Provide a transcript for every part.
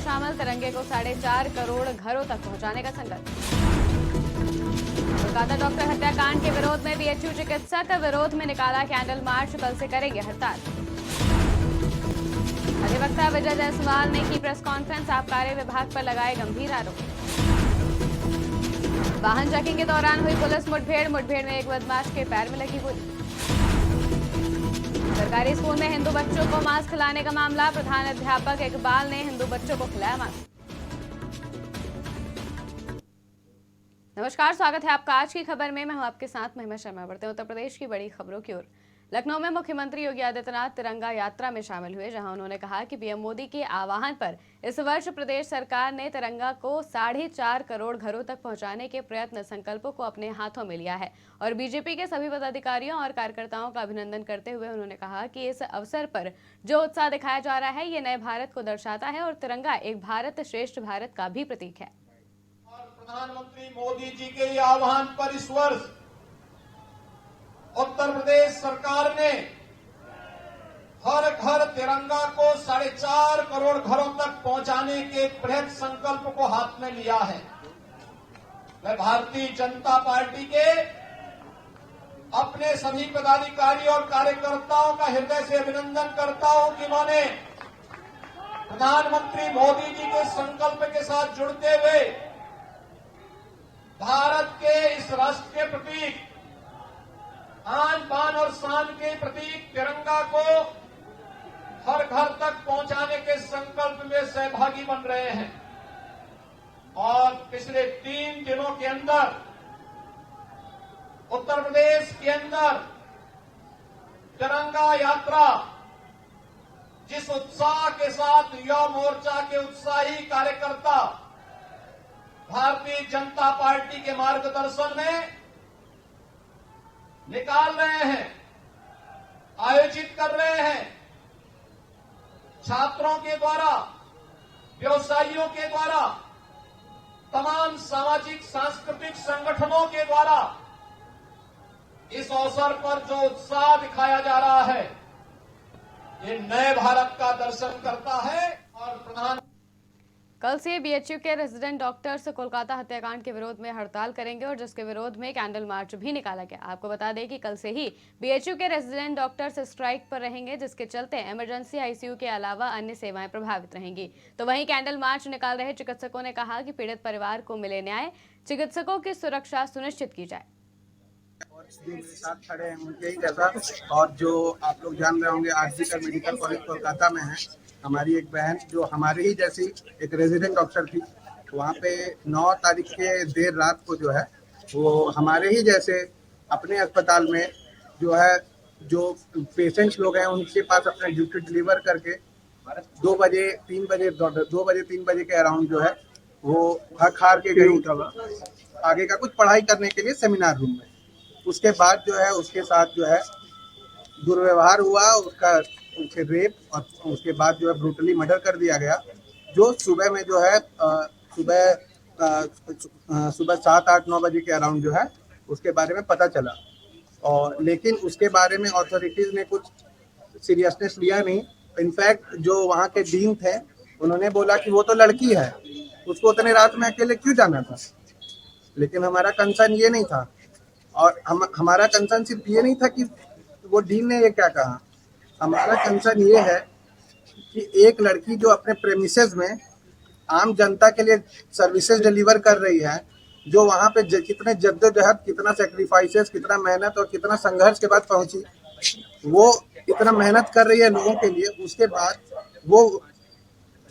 शामिल, तिरंगे को 4.5 करोड़ घरों तक पहुंचाने का संकल्प। कोलकाता डॉक्टर हत्याकांड के विरोध में बीएचयू चिकित्सक विरोध में निकाला कैंडल मार्च, कल से करेंगे हड़ताल। अधिवक्ता विजय जायसवाल ने की प्रेस कॉन्फ्रेंस, आबकारी विभाग पर लगाए गंभीर आरोप। वाहन चेकिंग के दौरान हुई पुलिस मुठभेड़ में एक बदमाश के पैर में लगी गोली। सरकारी स्कूल में हिंदू बच्चों को मांस खिलाने का मामला, प्रधान अध्यापक इकबाल ने हिंदू बच्चों को खिलाया मांस। नमस्कार, स्वागत है आपका आज की खबर में। मैं हूं आपके साथ महिमा शर्मा। बढ़ते हैं उत्तर प्रदेश की बड़ी खबरों की ओर। लखनऊ में मुख्यमंत्री योगी आदित्यनाथ तिरंगा यात्रा में शामिल हुए, जहां उन्होंने कहा कि पीएम मोदी के आह्वान पर इस वर्ष प्रदेश सरकार ने तिरंगा को 4.5 करोड़ घरों तक पहुंचाने के प्रयत्न संकल्पों को अपने हाथों में लिया है। और बीजेपी के सभी पदाधिकारियों और कार्यकर्ताओं का अभिनंदन करते हुए उन्होंने कहा कि इस अवसर पर जो उत्साह दिखाया जा रहा है, ये नए भारत को दर्शाता है और तिरंगा एक भारत श्रेष्ठ भारत का भी प्रतीक है। प्रधानमंत्री मोदी जी के आह्वान पर इस वर्ष उत्तर प्रदेश सरकार ने हर घर तिरंगा को 4.5 करोड़ घरों तक पहुंचाने के बृहद संकल्प को हाथ में लिया है। मैं भारतीय जनता पार्टी के अपने सभी पदाधिकारी और कार्यकर्ताओं का हृदय से अभिनंदन करता हूं कि उन्होंने प्रधानमंत्री मोदी जी के संकल्प के साथ जुड़ते हुए भारत के इस राष्ट्र के प्रतीक, आन बान और शान के प्रतीक तिरंगा को हर घर तक पहुंचाने के संकल्प में सहभागी बन रहे हैं। और पिछले 3 दिनों के अंदर उत्तर प्रदेश के अंदर तिरंगा यात्रा जिस उत्साह के साथ युवा मोर्चा के उत्साही कार्यकर्ता भारतीय जनता पार्टी के मार्गदर्शन में निकाल रहे हैं, आयोजित कर रहे हैं, छात्रों के द्वारा, व्यवसायियों के द्वारा, तमाम सामाजिक सांस्कृतिक संगठनों के द्वारा इस अवसर पर जो उत्साह दिखाया जा रहा है, ये नए भारत का दर्शन करता है। और कल से बीएचयू के रेजिडेंट डॉक्टर्स कोलकाता हत्याकांड के विरोध में हड़ताल करेंगे और जिसके विरोध में कैंडल मार्च भी निकाला गया। आपको बता दें कि कल से ही बीएचयू के रेजिडेंट डॉक्टर्स स्ट्राइक पर रहेंगे, जिसके चलते इमरजेंसी आईसीयू के अलावा अन्य सेवाएं प्रभावित रहेंगी। तो वहीं कैंडल मार्च निकाल रहे चिकित्सकों ने कहा कि पीड़ित परिवार को मिले न्याय, चिकित्सकों की सुरक्षा सुनिश्चित की जाए। और जो मेरे साथ खड़े हैं उनके ही जैसा, और जो आप लोग जान रहे होंगे आरजीकर मेडिकल कॉलेज कोलकाता में है, हमारी एक बहन जो हमारे ही जैसी एक रेजिडेंट डॉक्टर थी, वहाँ पे 9 तारीख के देर रात को जो है वो हमारे ही जैसे अपने अस्पताल में जो है जो पेशेंट्स लोग हैं उनके पास अपना ड्यूटी डिलीवर करके 2 बजे 3 बजे के अराउंड जो है वो हक हार के गई आगे का कुछ पढ़ाई करने के लिए सेमिनार रूम में। उसके बाद जो है उसके साथ जो है दुर्व्यवहार हुआ, उसे रेप और उसके बाद जो है ब्रूटली मर्डर कर दिया गया, जो सुबह में जो है सुबह 7, 8, 9 बजे के अराउंड जो है उसके बारे में पता चला। और लेकिन उसके बारे में अथॉरिटीज़ ने कुछ सीरियसनेस लिया नहीं। इनफैक्ट जो वहाँ के डीन थे उन्होंने बोला कि वो तो लड़की है, उसको उतने रात में अकेले क्यों जाना था। लेकिन हमारा कंसर्न ये नहीं था, और हमारा कंसर्न सिर्फ ये नहीं था कि वो डीन ने ये क्या कहा। हमारा कंसर्न ये है कि एक लड़की जो अपने प्रेमिसेस में आम जनता के लिए सर्विसेज डिलीवर कर रही है, जो वहाँ पे कितने जद्दोजहद, कितना सेक्रीफाइसेस, कितना मेहनत और कितना संघर्ष के बाद पहुंची, वो इतना मेहनत कर रही है लोगों के लिए, उसके बाद वो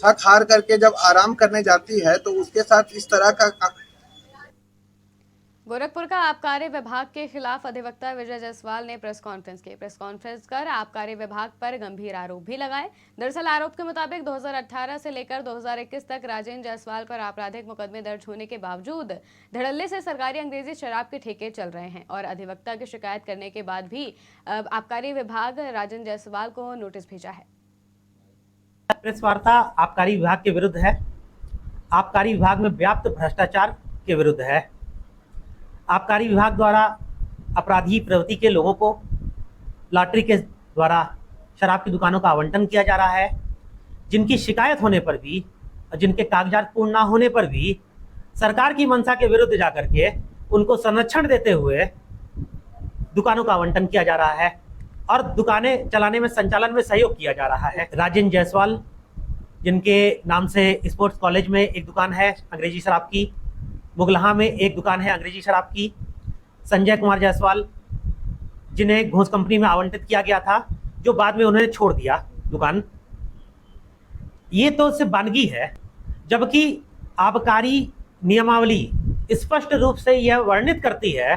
थक हार करके जब आराम करने जाती है तो उसके साथ इस तरह का। गोरखपुर का आबकारी विभाग के खिलाफ अधिवक्ता विजय जायसवाल ने प्रेस कॉन्फ्रेंस कर आबकारी विभाग पर गंभीर आरोप भी लगाए। दरअसल आरोप के मुताबिक 2018 से लेकर 2021 तक राजेंद्र जायसवाल पर आपराधिक मुकदमे दर्ज होने के बावजूद धड़ल्ले से सरकारी अंग्रेजी शराब के ठेके चल रहे हैं और अधिवक्ता की शिकायत करने के बाद भी आबकारी विभाग राजेंद्र जायसवाल को नोटिस भेजा है। प्रेस वार्ता आबकारी विभाग के विरुद्ध है। आबकारी विभाग में व्याप्त भ्रष्टाचार के विरुद्ध है। आबकारी विभाग द्वारा अपराधी प्रवृत्ति के लोगों को लॉटरी के द्वारा शराब की दुकानों का आवंटन किया जा रहा है, जिनकी शिकायत होने पर भी जिनके कागजात पूर्ण ना होने पर भी सरकार की मंशा के विरुद्ध जाकर के उनको संरक्षण देते हुए दुकानों का आवंटन किया जा रहा है और दुकानें चलाने में, संचालन में सहयोग किया जा रहा है। राजेंद्र जायसवाल, जिनके नाम से स्पोर्ट्स कॉलेज में एक दुकान है अंग्रेजी शराब की, मुगलहा में एक दुकान है अंग्रेजी शराब की। संजय कुमार जायसवाल, जिन्हें घोष कंपनी में आवंटित किया गया था, जो बाद में उन्होंने छोड़ दिया दुकान। ये तो सिर्फ वानगी है, जबकि आबकारी नियमावली स्पष्ट रूप से यह वर्णित करती है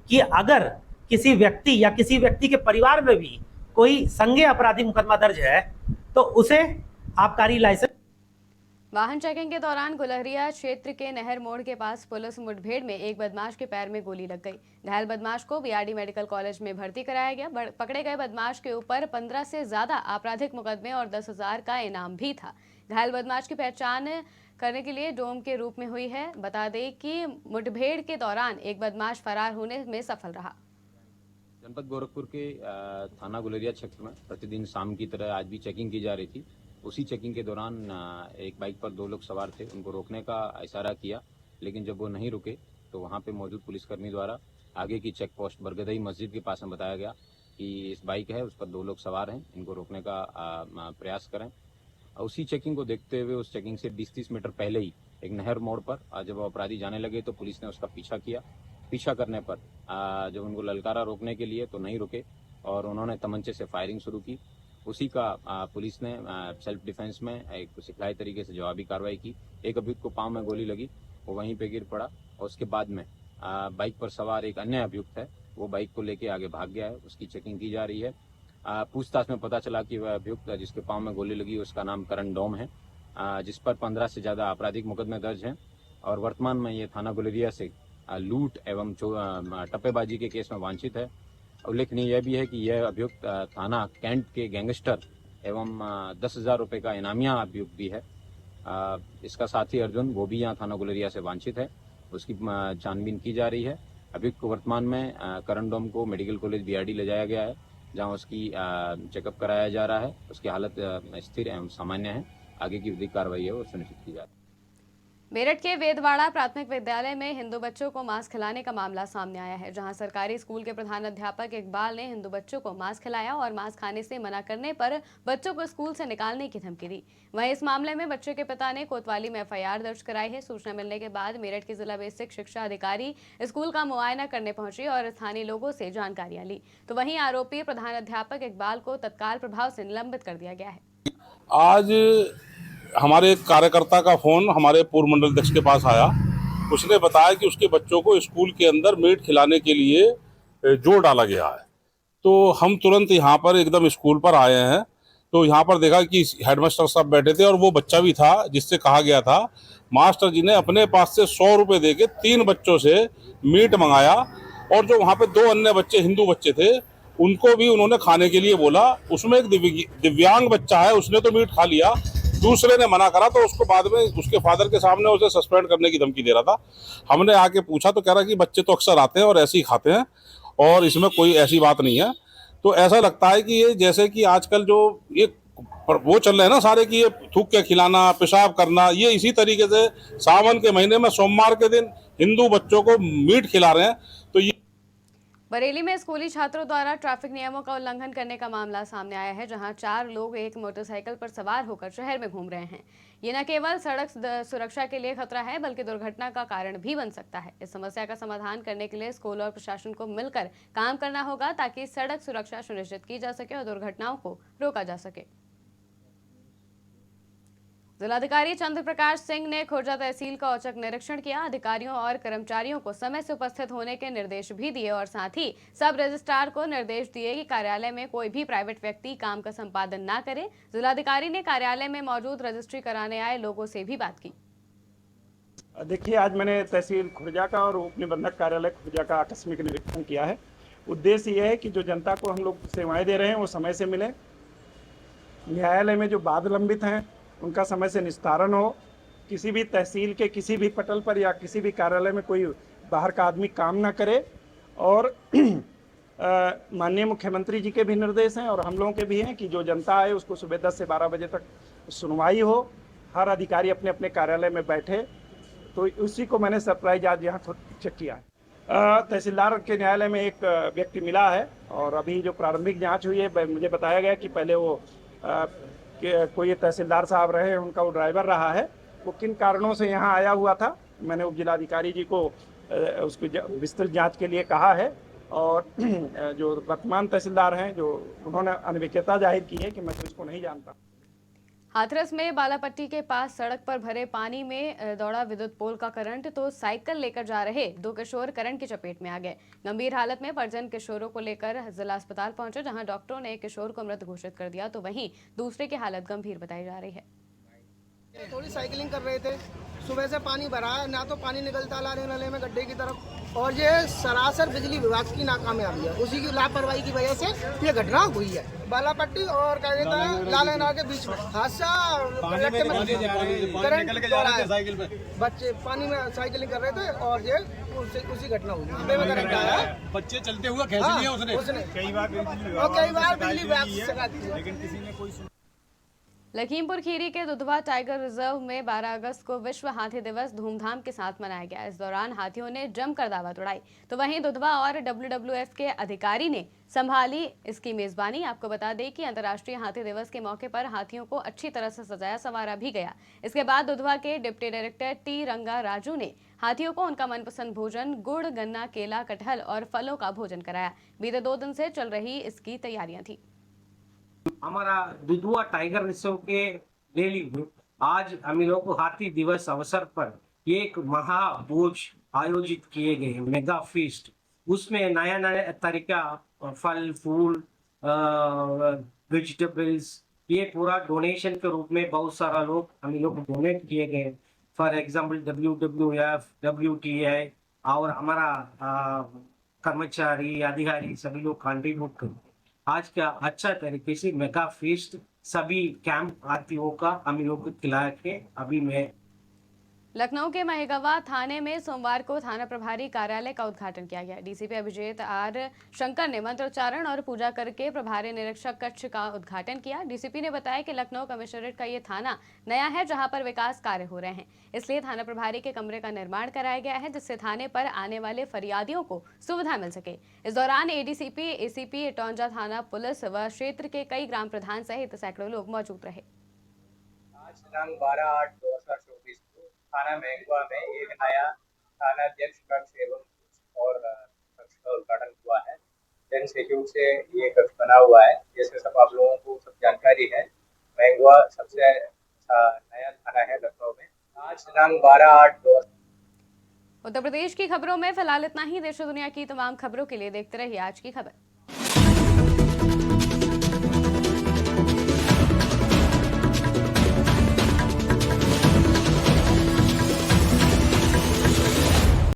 कि अगर किसी व्यक्ति या किसी व्यक्ति के परिवार में भी कोई संज्ञेय अपराधी मुकदमा दर्ज है तो उसे आबकारी लाइसेंस। वाहन चेकिंग के दौरान गुलहरिया क्षेत्र के नहर मोड़ के पास पुलिस मुठभेड़ में एक बदमाश के पैर में गोली लग गई। घायल बदमाश को बीआरडी मेडिकल कॉलेज में भर्ती कराया गया। पकड़े गए बदमाश के ऊपर 15 से ज्यादा आपराधिक मुकदमे और 10,000 का इनाम भी था। घायल बदमाश की पहचान करने के लिए डोम के रूप में हुई है। बता दें कि मुठभेड़ के दौरान एक बदमाश फरार होने में सफल रहा। जनपद गोरखपुर के थाना गुलरिया क्षेत्र में प्रतिदिन शाम की तरह आज भी चेकिंग की जा रही थी। उसी चेकिंग के दौरान एक बाइक पर 2 लोग सवार थे। उनको रोकने का इशारा किया, लेकिन जब वो नहीं रुके तो वहां पे मौजूद पुलिसकर्मी द्वारा आगे की चेक पोस्ट बरगदई मस्जिद के पास में बताया गया कि इस बाइक है, उस पर 2 लोग सवार हैं, इनको रोकने का प्रयास करें। उसी चेकिंग को देखते हुए उस चेकिंग से 20-30 मीटर पहले ही एक नहर मोड़ पर जब अपराधी जाने लगे तो पुलिस ने उसका पीछा किया। पीछा करने पर जब उनको ललकारा रोकने के लिए तो नहीं रुके और उन्होंने तमंचे से फायरिंग शुरू की। उसी का पुलिस ने सेल्फ डिफेंस में एक सिखलाई तरीके से जवाबी कार्रवाई की। एक अभियुक्त को पांव में गोली लगी, वो वहीं पे गिर पड़ा और उसके बाद में बाइक पर सवार एक अन्य अभियुक्त है, वो बाइक को लेके आगे भाग गया है। उसकी चेकिंग की जा रही है। पूछताछ में पता चला कि वह अभियुक्त जिसके पांव में गोली लगी उसका नाम करण डोम है, जिस पर 15 से ज्यादा आपराधिक मुकदमे दर्ज हैं और वर्तमान में ये थाना गुलरिया से लूट एवं टप्पेबाजी के केस में वांछित है। उल्लेखनीय यह भी है कि यह अभियुक्त थाना कैंट के गैंगस्टर एवं 10,000 रुपये का इनामिया अभियुक्त भी है। इसका साथी अर्जुन, वो भी यहाँ थाना गुलरिया से वांछित है। उसकी छानबीन की जा रही है। अभियुक्त को वर्तमान में करण डोम को मेडिकल कॉलेज बीआरडी ले जाया गया है, जहाँ उसकी चेकअप कराया जा रहा है। उसकी हालत स्थिर एवं सामान्य है। आगे की विधिक कार्रवाई है वो सुनिश्चित की जा रही है। मेरठ के वेदवाड़ा प्राथमिक विद्यालय में हिंदू बच्चों को मांस खिलाने का मामला सामने आया है, जहां सरकारी स्कूल के प्रधान अध्यापक इकबाल ने हिंदू बच्चों को मांस खिलाया और मांस खाने से मना करने पर बच्चों को स्कूल से निकालने की धमकी दी। वहीं इस मामले में बच्चे के पिता ने कोतवाली में एफआईआर दर्ज कराई है। सूचना मिलने के बाद मेरठ की जिला बेसिक शिक्षा अधिकारी स्कूल का मुआयना करने पहुंची और स्थानीय लोगों से जानकारियां ली, तो वहीं आरोपी प्रधान अध्यापक इकबाल को तत्काल प्रभाव से निलंबित कर दिया गया है। आज हमारे एक कार्यकर्ता का फोन हमारे पूर्व मंडल अध्यक्ष के पास आया। उसने बताया कि उसके बच्चों को स्कूल के अंदर मीट खिलाने के लिए जोर डाला गया है। तो हम तुरंत यहाँ पर एकदम स्कूल पर आए हैं, तो यहाँ पर देखा कि हेडमास्टर साहब बैठे थे और वो बच्चा भी था जिससे कहा गया था। मास्टर जी ने अपने पास से 100 रुपये दे के 3 बच्चों से मीट मंगाया और जो वहाँ पे 2 अन्य बच्चे हिंदू बच्चे थे उनको भी उन्होंने खाने के लिए बोला। उसमें एक दिव्यांग बच्चा है, उसने तो मीट खा लिया, दूसरे ने मना करा, तो उसको बाद में उसके फादर के सामने उसे सस्पेंड करने की धमकी दे रहा था। हमने आके पूछा तो कह रहा कि बच्चे तो अक्सर आते हैं और ऐसे ही खाते हैं और इसमें कोई ऐसी बात नहीं है। तो ऐसा लगता है कि ये जैसे कि आजकल जो ये वो चल रहे हैं ना सारे, कि ये थूक के खिलाना, पेशाब करना, ये इसी तरीके से सावन के महीने में सोमवार के दिन हिंदू बच्चों को मीट खिला रहे हैं। तो ये बरेली में स्कूली छात्रों द्वारा ट्रैफिक नियमों का उल्लंघन करने का मामला सामने आया है, जहां 4 लोग एक मोटरसाइकिल पर सवार होकर शहर में घूम रहे हैं। ये न केवल सड़क सुरक्षा के लिए खतरा है बल्कि दुर्घटना का कारण भी बन सकता है। इस समस्या का समाधान करने के लिए स्कूल और प्रशासन को मिलकर काम करना होगा ताकि सड़क सुरक्षा सुनिश्चित की जा सके और दुर्घटनाओं को रोका जा सके। जिलाधिकारी चंद्र प्रकाश सिंह ने खुर्जा तहसील का औचक निरीक्षण किया। अधिकारियों और कर्मचारियों को समय से उपस्थित होने के निर्देश भी दिए और साथ ही सब रजिस्ट्रार को निर्देश दिए कि कार्यालय में कोई भी प्राइवेट व्यक्ति काम का संपादन ना करे। जिलाधिकारी ने कार्यालय में मौजूद रजिस्ट्री कराने आए लोगों से भी बात की। देखिए, आज मैंने तहसील खुर्जा का और उप निबंधक कार्यालय खुर्जा का आकस्मिक निरीक्षण किया है। उद्देश्य यह है कि जो जनता को हम लोग सेवाएं दे रहे हैं वो समय से मिले, न्यायालय में जो वाद लंबित हैं उनका समय से निस्तारण हो, किसी भी तहसील के किसी भी पटल पर या किसी भी कार्यालय में कोई बाहर का आदमी काम ना करे। और माननीय मुख्यमंत्री जी के भी निर्देश हैं और हम लोगों के भी हैं कि जो जनता आए उसको सुबह 10 से 12 बजे तक सुनवाई हो हर अधिकारी अपने अपने कार्यालय में बैठे, तो उसी को मैंने सरप्राइज आज यहाँ चेक किया है। तहसीलदार के न्यायालय में एक व्यक्ति मिला है और अभी जो प्रारंभिक जांच हुई है, मुझे बताया गया कि पहले वो कोई तहसीलदार साहब रहे, उनका वो ड्राइवर रहा है, वो किन कारणों से यहाँ आया हुआ था। मैंने उप जिलाधिकारी जी को उसको विस्तृत जांच के लिए कहा है और जो वर्तमान तहसीलदार हैं, जो उन्होंने अनभिज्ञता जाहिर की है कि मैं तो इसको नहीं जानता। हाथरस में बालापट्टी के पास सड़क पर भरे पानी में दौड़ा विद्युत पोल का करंट, तो साइकिल लेकर जा रहे 2 किशोर करंट की चपेट में आ गए। गंभीर हालत में परिजन किशोरों को लेकर जिला अस्पताल पहुंचे, जहां डॉक्टरों ने एक किशोर को मृत घोषित कर दिया, तो वहीं दूसरे की हालत गंभीर बताई जा रही है। थोड़ी साइकिलिंग कर रहे थे, सुबह से पानी भरा है, ना तो पानी निकलता ला नले में गड्ढे की तरफ, और ये सरासर बिजली विभाग की नाकामयाबी है, उसी की लापरवाही की वजह से ये घटना हुई है। बालापट्टी और क्या कहता है लालनार के बीच में हादसा, करंट दौड़ा है, बच्चे पानी में साइकिलिंग कर रहे थे और ये उसी घटना हुई। करंट आया, बच्चे चलते हुए खींच लिया उसने कई बार बिजली विभाग से शिकायत की, लेकिन किसी ने कोई लखीमपुर खीरी के दुधवा टाइगर रिजर्व में 12 अगस्त को विश्व हाथी दिवस धूमधाम के साथ मनाया गया। इस दौरान हाथियों ने जमकर दावत उड़ाई, तो वहीं दुधवा और WWF के अधिकारी ने संभाली इसकी मेजबानी। आपको बता दें कि अंतर्राष्ट्रीय हाथी दिवस के मौके पर हाथियों को अच्छी तरह से सजाया संवारा भी गया। इसके बाद दुधवा के डिप्टी डायरेक्टर टी रंगा राजू ने हाथियों को उनका मनपसंद भोजन गुड़, गन्ना, केला, कटहल और फलों का भोजन कराया। बीते 2 दिन से चल रही इसकी तैयारियां थी। हमारा दुधवा टाइगर रिजर्व के डेली में आज हम लोग को हाथी दिवस अवसर पर एक महाभोज आयोजित किए गए, मेगा फीस्ट। उसमें नया नया तरीका फल फूल वेजिटेबल्स, ये पूरा डोनेशन के रूप में बहुत सारा लोग हम लोग को डोनेट किए गए। फॉर एग्जाम्पल WWF, WTI और हमारा कर्मचारी अधिकारी सभी लोग कंट्रीब्यूट करते। आज का अच्छा तरीके से मेगा फीस्ट सभी कैंप हाथियों का हम लोग को खिला के अभी मैं लखनऊ के महेगवा थाने में सोमवार को थाना प्रभारी कार्यालय का उद्घाटन किया गया। डीसीपी अभिजीत आर शंकर ने मंत्रोच्चारण और पूजा करके प्रभारी निरीक्षक कक्ष का उद्घाटन किया। डीसीपी ने बताया कि लखनऊ कमिश्नरेट का ये थाना नया है, जहां पर विकास कार्य हो रहे हैं, इसलिए थाना प्रभारी के कमरे का निर्माण कराया गया है, जिससे थाने पर आने वाले फरियादियों को सुविधा मिल सके। इस दौरान ADCP, ACP, इटौंजा थाना पुलिस व क्षेत्र के कई ग्राम प्रधान सहित सैकड़ों लोग मौजूद रहे। आज दिनांक 12/8/2024 थाना महंगवा में एक नया थाना अध्यक्ष कक्ष एवं और कक्ष का उद्घाटन हुआ है। जन सहयोग से ये कक्ष बना हुआ है, जैसे सब आप लोगों को सब जानकारी है। महंगवा सबसे अच्छा नया थाना है लखनऊ में। आज दिनांक 12/8/2024। उत्तर प्रदेश की खबरों में फिलहाल इतना ही। देश और दुनिया की तमाम खबरों के लिए देखते रहिए आज की खबर।